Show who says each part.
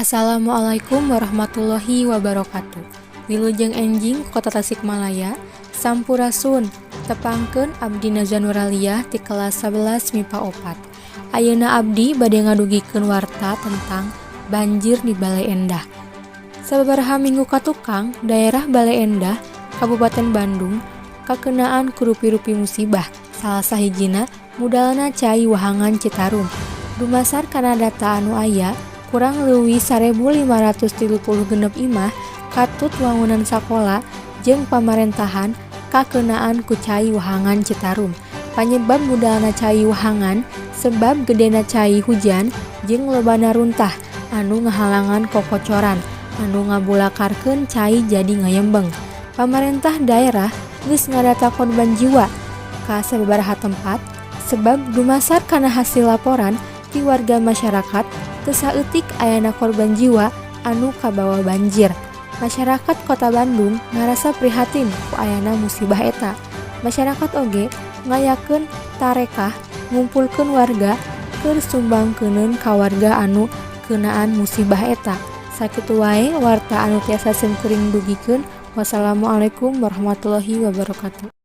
Speaker 1: Assalamualaikum warahmatullahi wabarakatuh. Wilujeng enjing Kota Tasikmalaya, sampurasun tepangkeun abdi Najwa Nuraliyah ti kelas 11 MIPA 4. Ayeuna abdi bade ngadugikeun warta tentang banjir di Balai Endah. Sababaraha minggu katukang, daerah Balai Endah, Kabupaten Bandung, kakenaan ku rupi-rupi musibah. Salah sahijina mudalna cai Wahangan Citarum. Dumasar kana data anu aya, kurang leuwih 1.536 imah katut wangunan sakola jeung pamarentahan kakenaan ku cai Wahangan Citarum. Panyebab budalna cai Wahangan sebab gedena cai hujan jeung lobana runtah anu ngahalangan kokocoran anu ngabulakarkeun cai jadi ngayembeng. Pamarentah daerah geus ngadata korban jiwa ka sababaraha tempat sebab dumasar kana hasil laporan ti warga masyarakat teu saeutik ayana korban jiwa anu kabawa banjir. Masyarakat Kota Bandung ngarasa prihatin ku ayana musibah eta. Masyarakat oge ngayakeun tarekah ngumpulkeun warga keur sumbangkeuneun ka warga anu keunaan musibah eta. Sakitu wae warta anu tiasa seumpeuring dugikeun. Wassalamualaikum warahmatullahi wabarakatuh.